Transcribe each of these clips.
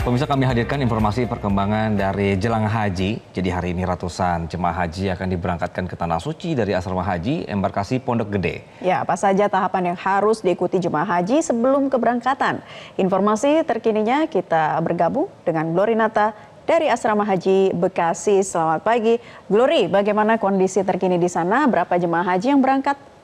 Pemirsa, kami hadirkan informasi perkembangan dari jelang haji. Jadi hari ini ratusan jemaah haji akan diberangkatkan ke Tanah Suci dari asrama haji embarkasi Pondok Gede. Ya, apa saja tahapan yang harus diikuti jemaah haji sebelum keberangkatan? Informasi terkininya kita bergabung dengan Glory Nata dari asrama haji Bekasi. Selamat pagi, Glory. Bagaimana kondisi terkini di sana? Berapa jemaah haji yang berangkat?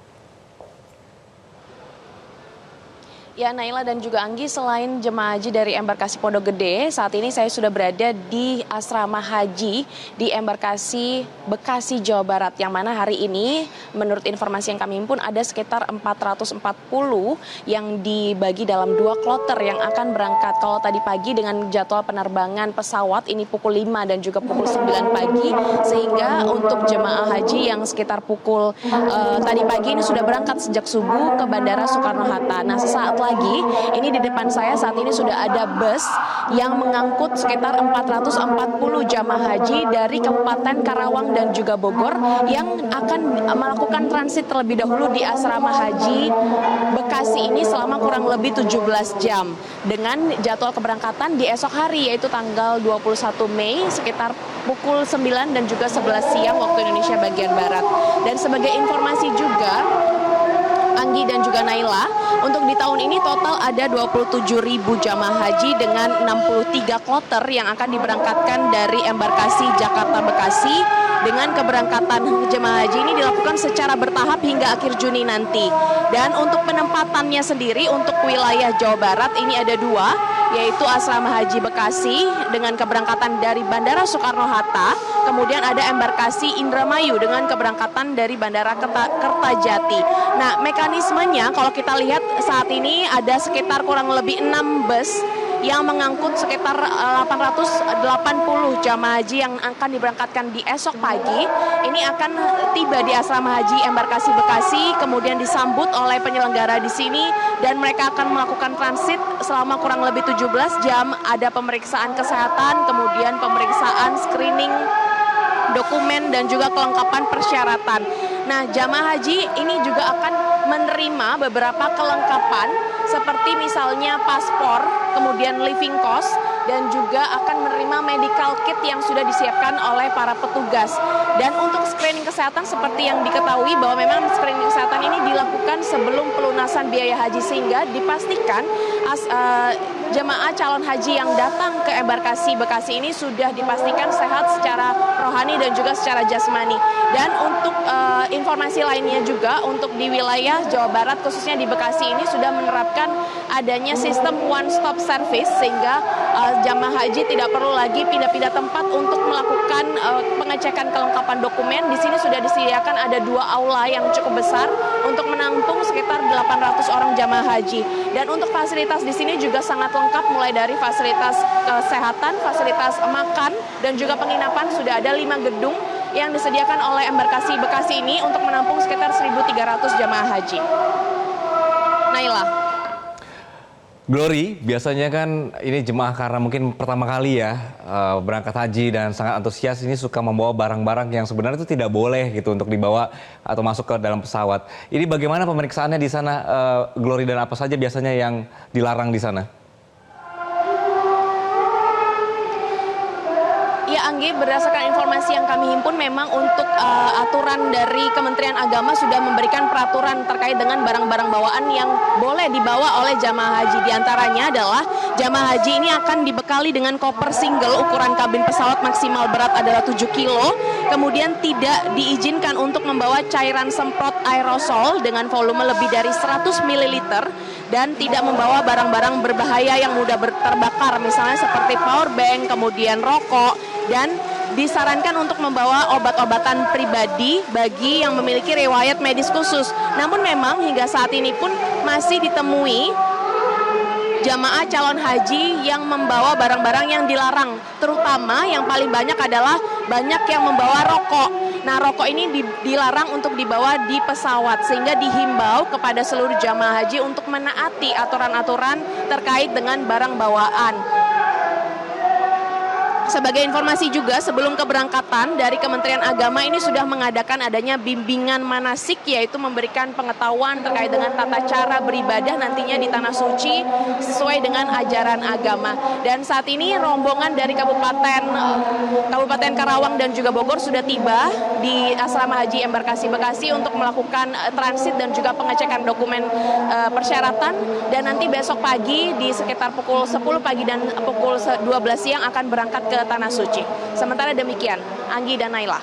Ya, Naila dan juga Anggi, selain jemaah haji dari embarkasi Pondok Gede, saat ini saya sudah berada di asrama haji di embarkasi Bekasi, Jawa Barat. Yang mana hari ini, menurut informasi yang kami himpun, ada sekitar 440 yang dibagi dalam 2 kloter yang akan berangkat. Kalau tadi pagi dengan jadwal penerbangan pesawat ini pukul 5 dan juga pukul 9 pagi, sehingga untuk jemaah haji yang sekitar pukul tadi pagi ini sudah berangkat sejak subuh ke Bandara Soekarno-Hatta. Nah, sesaat lagi, ini di depan saya saat ini sudah ada bus yang mengangkut sekitar 440 jamaah haji dari Kabupaten Karawang dan juga Bogor yang akan melakukan transit terlebih dahulu di asrama haji Bekasi ini selama kurang lebih 17 jam dengan jadwal keberangkatan di esok hari, yaitu tanggal 21 Mei sekitar pukul 9 dan juga 11 siang waktu Indonesia bagian Barat. Dan sebagai informasi juga, Anggi dan juga Naila, untuk di tahun ini total ada 27.000 jamaah haji dengan 63 kloter yang akan diberangkatkan dari embarkasi Jakarta Bekasi, dengan keberangkatan jemaah haji ini dilakukan secara bertahap hingga akhir Juni nanti. Dan untuk penempatannya sendiri untuk wilayah Jawa Barat ini ada 2, yaitu asrama haji Bekasi dengan keberangkatan dari Bandara Soekarno-Hatta, kemudian ada embarkasi Indramayu dengan keberangkatan dari Bandara Kertajati. Nah, mekanismenya kalau kita lihat saat ini ada sekitar kurang lebih 6 bus yang mengangkut sekitar 880 jamaah haji yang akan diberangkatkan di esok pagi. Ini akan tiba di asrama haji embarkasi Bekasi, kemudian disambut oleh penyelenggara di sini, dan mereka akan melakukan transit selama kurang lebih 17 jam. Ada pemeriksaan kesehatan, kemudian pemeriksaan screening dokumen dan juga kelengkapan persyaratan. Nah, jamaah haji ini juga akan menerima beberapa kelengkapan seperti misalnya paspor, kemudian living cost, dan juga akan menerima medical kit yang sudah disiapkan oleh para petugas. Dan untuk screening kesehatan seperti yang diketahui bahwa memang screening kesehatan ini dilakukan sebelum pelunasan biaya haji, sehingga dipastikan jemaah calon haji yang datang ke embarkasi Bekasi ini sudah dipastikan sehat secara rohani dan juga secara jasmani. Dan untuk informasi lainnya juga, untuk di wilayah Jawa Barat khususnya di Bekasi ini sudah menerapkan adanya sistem one stop service, sehingga jamaah haji tidak perlu lagi pindah-pindah tempat untuk melakukan pengecekan kelengkapan dokumen. Di sini sudah disediakan ada 2 aula yang cukup besar untuk menampung sekitar 800 orang jamaah haji. Dan untuk fasilitas di sini juga sangat lengkap, mulai dari fasilitas kesehatan, fasilitas makan, dan juga penginapan. Sudah ada 5 gedung yang disediakan oleh embarkasi Bekasi ini untuk menampung sekitar 1.300 jamaah haji. Naila. Glory, biasanya kan ini jemaah karena mungkin pertama kali ya berangkat haji dan sangat antusias, ini suka membawa barang-barang yang sebenarnya itu tidak boleh gitu untuk dibawa atau masuk ke dalam pesawat. Ini bagaimana pemeriksaannya di sana, Glory, dan apa saja biasanya yang dilarang di sana? Ya, Anggi, berdasarkan informasi yang kami himpun, memang untuk aturan dari Kementerian Agama sudah memberikan peraturan terkait dengan barang-barang bawaan yang boleh dibawa oleh jamaah haji. Di antaranya adalah jamaah haji ini akan dibekali dengan koper single, ukuran kabin pesawat maksimal berat adalah 7 kilo. Kemudian tidak diizinkan untuk membawa cairan semprot aerosol dengan volume lebih dari 100 ml, dan tidak membawa barang-barang berbahaya yang mudah terbakar, misalnya seperti power bank, kemudian rokok, dan disarankan untuk membawa obat-obatan pribadi bagi yang memiliki riwayat medis khusus. Namun memang hingga saat ini pun masih ditemui jamaah calon haji yang membawa barang-barang yang dilarang. Terutama yang paling banyak adalah banyak yang membawa rokok. Nah, rokok ini dilarang untuk dibawa di pesawat, sehingga dihimbau kepada seluruh jamaah haji untuk menaati aturan-aturan terkait dengan barang bawaan. Sebagai informasi juga, sebelum keberangkatan dari Kementerian Agama ini sudah mengadakan adanya bimbingan manasik, yaitu memberikan pengetahuan terkait dengan tata cara beribadah nantinya di Tanah Suci sesuai dengan ajaran agama. Dan saat ini rombongan dari Kabupaten Karawang dan juga Bogor sudah tiba di Asrama Haji Embarkasi Bekasi untuk melakukan transit dan juga pengecekan dokumen persyaratan. Dan nanti besok pagi di sekitar pukul 10 pagi dan pukul 12 siang akan berangkat ke Tanah Suci. Sementara demikian, Anggi dan Naila.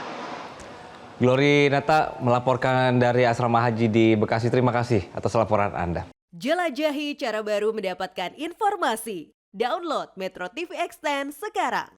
Glory Nata melaporkan dari Asrama Haji di Bekasi. Terima kasih atas laporan Anda. Jelajahi cara baru mendapatkan informasi. Download Metro TV Extend sekarang.